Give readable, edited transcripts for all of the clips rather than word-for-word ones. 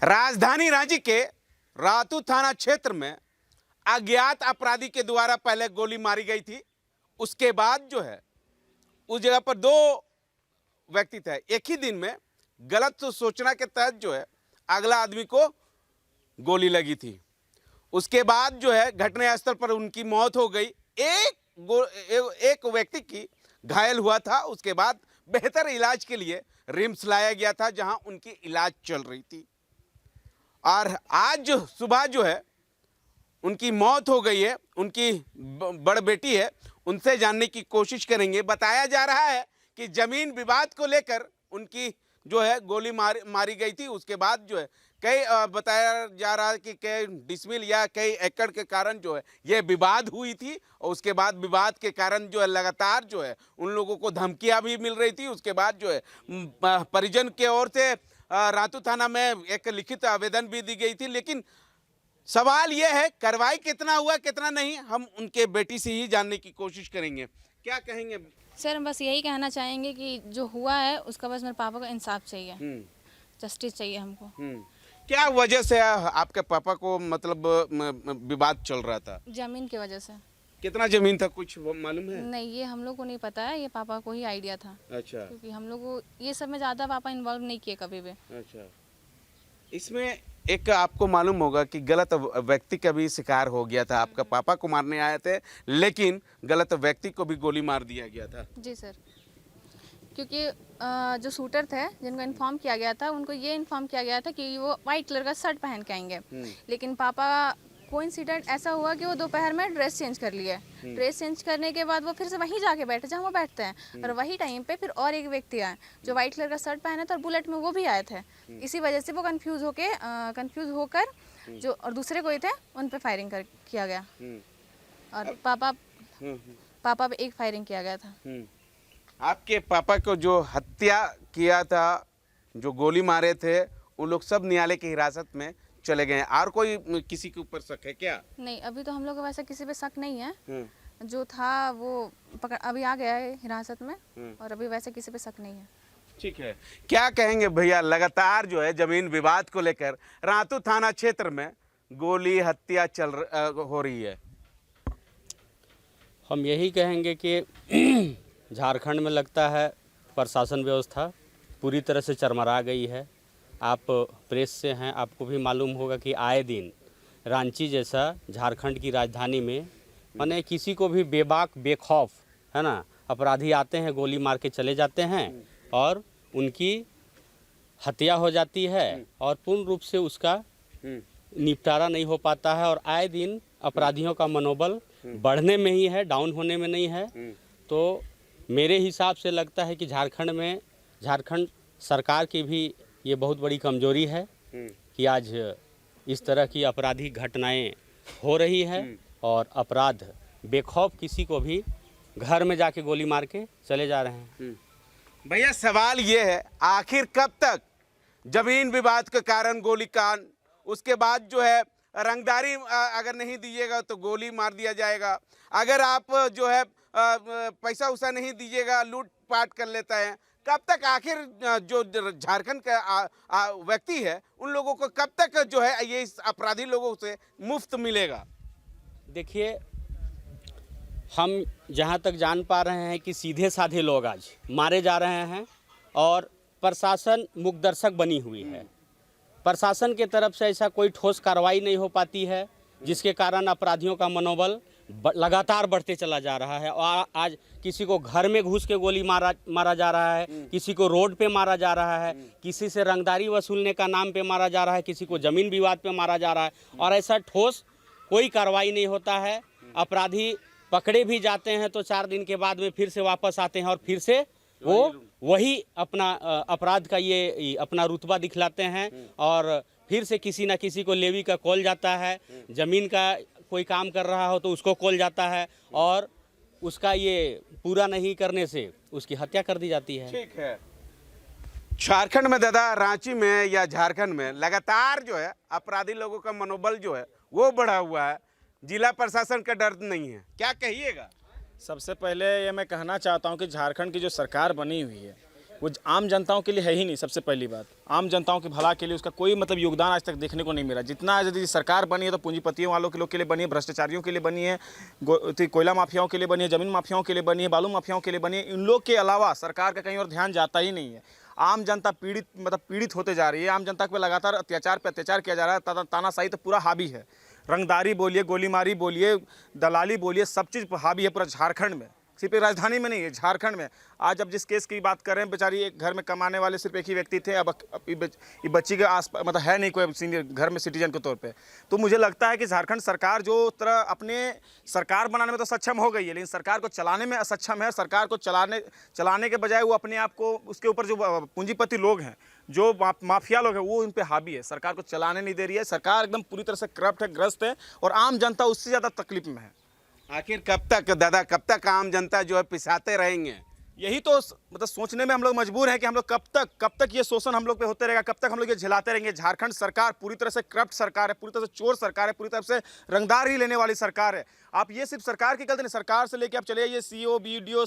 राजधानी रांची के रातू थाना क्षेत्र में अज्ञात अपराधी के द्वारा पहले गोली मारी गई थी। उसके बाद जो है उस जगह पर दो व्यक्ति थे। एक ही दिन में गलत सूचना के तहत जो है अगला आदमी को गोली लगी थी। उसके बाद जो है घटनास्थल पर उनकी मौत हो गई। एक व्यक्ति की घायल हुआ था। उसके बाद बेहतर इलाज के लिए रिम्स लाया गया था, जहां उनकी इलाज चल रही थी। और आज सुबह जो है उनकी मौत हो गई है। उनकी बड़ बेटी है, उनसे जानने की कोशिश करेंगे। बताया जा रहा है कि जमीन विवाद को लेकर उनकी जो है गोली मारी गई थी। उसके बाद जो है बताया जा रहा है कि कई डिसमिल या कई एकड़ के कारण जो है ये विवाद हुई थी। और उसके बाद विवाद के कारण जो है लगातार जो है उन लोगों को धमकियां भी मिल रही थी। उसके बाद जो है परिजन के ओर से रातू थाना में एक लिखित आवेदन भी दी गई थी। लेकिन सवाल यह है कार्रवाई कितना हुआ कितना नहीं, हम उनके बेटी से ही जानने की कोशिश करेंगे। क्या कहेंगे सर? हम बस यही कहना चाहेंगे कि जो हुआ है उसका बस मेरे पापा को इंसाफ चाहिए, जस्टिस चाहिए हमको। क्या वजह से आपके पापा को मतलब विवाद चल रहा था? जमीन की वजह से। कितना जमीन था कुछ मालूम है? नहीं, ये हम लोग को नहीं पता है, ये पापा को ही आइडिया था। अच्छा। क्योंकि हम लोग को ये सब में ज़्यादा पापा इन्वॉल्व नहीं किए कभी भी। अच्छा। इसमें एक आपको मालूम होगा कि गलत व्यक्ति का भी शिकार हो गया था। आपका पापा को मारने आए थे लेकिन गलत व्यक्ति को भी गोली मार दिया गया था। जी सर, क्योंकि जो शूटर थे जिनको इन्फॉर्म किया गया था उनको ये इन्फॉर्म किया गया था कि वो वाइट कलर का शर्ट पहन के आएंगे। लेकिन पापा कोइंसिडेंट ऐसा हुआ कि वो दोपहर में ड्रेस चेंज कर लिए। ड्रेस चेंज करने के बाद वो फिर से वहीं जाके बैठे जहाँ वो बैठते हैं। और वही टाइम पे फिर और एक व्यक्ति आए जो वाइट कलर का शर्ट पहने थे और बुलेट में वो भी आए थे। इसी वजह से वो कंफ्यूज होकर जो और दूसरे कोई थे उन पे फायरिंग किया गया। और पापा पे एक फायरिंग किया गया था। आपके पापा को जो हत्या किया था, जो गोली मारे थे, उन लोग सब न्यायालय की हिरासत में चले गए। और कोई किसी के ऊपर शक है क्या? नहीं, अभी तो हम लोग को वैसे किसी पे शक नहीं है। जो था वो अभी आ गया है हिरासत में। और अभी वैसे किसी पे शक नहीं है। ठीक है। क्या कहेंगे भैया, लगातार जो है जमीन विवाद को लेकर रातू थाना क्षेत्र में गोली हत्या हो रही है? हम यही कहेंगे कि झारखंड में लगता है प्रशासन व्यवस्था पूरी तरह से चरमरा गई है। आप प्रेस से हैं, आपको भी मालूम होगा कि आए दिन रांची जैसा झारखंड की राजधानी में माने किसी को भी बेबाक बेखौफ है ना अपराधी आते हैं, गोली मार के चले जाते हैं और उनकी हत्या हो जाती है और पूर्ण रूप से उसका निपटारा नहीं हो पाता है। और आए दिन अपराधियों का मनोबल बढ़ने में ही है, डाउन होने में नहीं है। तो मेरे हिसाब से लगता है कि झारखंड सरकार की भी ये बहुत बड़ी कमजोरी है कि आज इस तरह की आपराधिक घटनाएं हो रही है और अपराध बेखौफ किसी को भी घर में जाके गोली मार के चले जा रहे हैं। भैया सवाल ये है, आखिर कब तक जमीन विवाद के कारण गोलीकांड, उसके बाद जो है रंगदारी अगर नहीं दीजिएगा तो गोली मार दिया जाएगा, अगर आप जो है पैसा उसा नहीं दीजिएगा लूट पाट कर लेता है। कब तक आखिर जो झारखंड का व्यक्ति है उन लोगों को कब तक जो है ये अपराधी लोगों से मुफ्त मिलेगा? देखिए, हम जहाँ तक जान पा रहे हैं कि सीधे साधे लोग आज मारे जा रहे हैं और प्रशासन मुकदर्शक बनी हुई है। प्रशासन के तरफ से ऐसा कोई ठोस कार्रवाई नहीं हो पाती है, जिसके कारण अपराधियों का मनोबल लगातार बढ़ते चला जा रहा है। और आज किसी को घर में घुस के गोली मारा जा रहा है, किसी को रोड पे मारा जा रहा है, किसी से रंगदारी वसूलने का नाम पे मारा जा रहा है, किसी को जमीन विवाद पे मारा जा रहा है और ऐसा ठोस कोई कार्रवाई नहीं होता है। अपराधी पकड़े भी जाते हैं तो 4 दिन के बाद में फिर से वापस आते हैं और फिर से वो वही अपना अपराध का ये अपना रुतबा दिखलाते हैं और फिर से किसी ना किसी को लेवी का कॉल जाता है, जमीन का कोई काम कर रहा हो तो उसको कॉल जाता है और उसका ये पूरा नहीं करने से उसकी हत्या कर दी जाती है। ठीक है। झारखंड में दादा, रांची में या झारखंड में लगातार जो है अपराधी लोगों का मनोबल जो है वो बढ़ा हुआ है, जिला प्रशासन का डर नहीं है, क्या कहिएगा? सबसे पहले ये मैं कहना चाहता हूँ कि झारखंड की जो सरकार बनी हुई है वो आम जनताओं के लिए है ही नहीं। सबसे पहली बात, आम जनताओं के भला के लिए उसका कोई मतलब योगदान आज तक देखने को नहीं मिला। जितना यदि सरकार बनी है तो पूंजीपतियों वालों के लोग के लिए बनी है, भ्रष्टाचारियों के लिए बनी है, कोयला माफियाओं के लिए बनी है, ज़मीन माफियाओं के लिए बनी है, बालू माफियाओं के लिए बनी है। इन लोग के अलावा सरकार का कहीं और ध्यान जाता ही नहीं है। आम जनता पीड़ित होते जा रही है। आम जनता पे लगातार अत्याचार किया जा रहा है। तानाशाही तो पूरा हावी है। रंगदारी बोलिए, गोलीमारी बोलिए, दलाली बोलिए, सब चीज़ हावी है पूरा झारखंड में। सिर्फ राजधानी में नहीं है, झारखंड में। आज अब जिस केस की बात कर रहे हैं, बेचारी एक घर में कमाने वाले सिर्फ एक ही व्यक्ति थे। अब ये बच्ची के आस मतलब है नहीं कोई सीनियर घर में सिटीजन के तौर पे। तो मुझे लगता है कि झारखंड सरकार जो तरह अपने सरकार बनाने में तो सक्षम हो गई है, लेकिन सरकार को चलाने में असक्षम है। सरकार को चलाने के बजाय वो अपने आप को, उसके ऊपर जो पूंजीपति लोग हैं, जो माफिया लोग हैं, वो उन पर हावी है। सरकार को चलाने नहीं दे रही है। सरकार एकदम पूरी तरह से करप्ट है, ग्रस्त है, और आम जनता उससे ज़्यादा तकलीफ में है। आखिर कब तक दादा, कब तक आम जनता जो है पिसाते रहेंगे? यही तो मतलब सोचने में हम लोग मजबूर हैं कि हम लोग कब तक ये शोषण हम लोग पे होते रहेगा, कब तक हम लोग ये झेलाते रहेंगे। झारखंड सरकार पूरी तरह से करप्ट सरकार है, पूरी तरह से चोर सरकार है, पूरी तरह से रंगदार ही लेने वाली सरकार है। आप ये सिर्फ सरकार की गलती नहीं, सरकार से लेके आप चले ये सीओ, बीडीओ,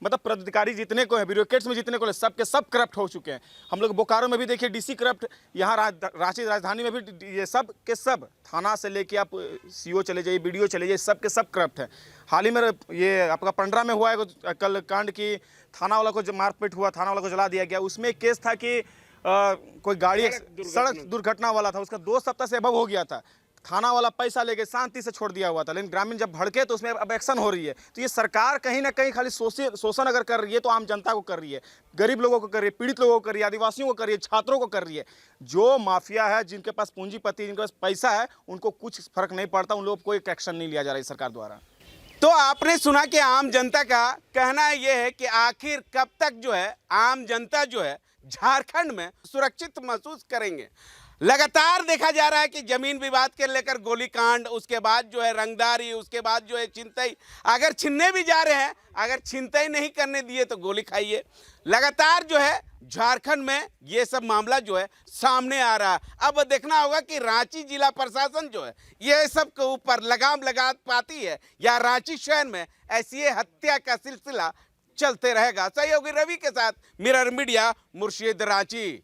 मतलब पदाधिकारी जितने को है, ब्यूरोक्रेट्स में जितने को, सब के सब करप्ट हो चुके हैं। हम लोग बोकारो में भी देखिए डीसी करप्ट, यहाँ रांची राजधानी में भी ये सब के सब, थाना से लेके आप सीओ चले जाइए, बीडीओ चले जाइए, सब के सब करप्ट है। हाल ही में ये आपका पंडरा में हुआ है कल कांड की, थाना वाला को जो मारपीट हुआ, थाना वाला को जला दिया गया। उसमें एक केस था कि कोई गाड़ी सड़क दुर्घटना वाला था, उसका 2 सप्ताह से अबव हो गया था। थाना वाला पैसा लेके शांति से छोड़ दिया हुआ था, लेकिन ग्रामीण जब भड़के तो उसमें अब एक्शन हो रही है। तो ये सरकार कहीं ना कहीं खाली शोषण अगर कर रही है तो आम जनता को कर रही है, गरीब लोगों को कर रही है, पीड़ित लोगों को कर रही है, आदिवासियों को कर रही है, छात्रों को कर रही है। जो माफिया है, जिनके पास पूंजीपति, जिनके पास पैसा है, उनको कुछ फर्क नहीं पड़ता, उन लोगों को कोई एक्शन नहीं लिया जा रहा है सरकार द्वारा। तो आपने सुना कि आम जनता का कहना यह है कि आखिर कब तक जो है आम जनता जो है झारखंड में सुरक्षित महसूस करेंगे। लगातार देखा जा रहा है कि जमीन विवाद के लेकर गोलीकांड, उसके बाद जो है रंगदारी, उसके बाद जो है छिनतई। अगर छीनने भी जा रहे हैं, अगर छिनतई नहीं करने दिए तो गोली खाइए। लगातार जो है झारखंड में ये सब मामला जो है सामने आ रहा है। अब देखना होगा कि रांची जिला प्रशासन जो है ये सब के ऊपर लगाम लगा पाती है, या रांची शहर में ऐसी हत्या का सिलसिला चलते रहेगा। सहयोगी रवि के साथ मिरर मीडिया, मुर्शिद, रांची।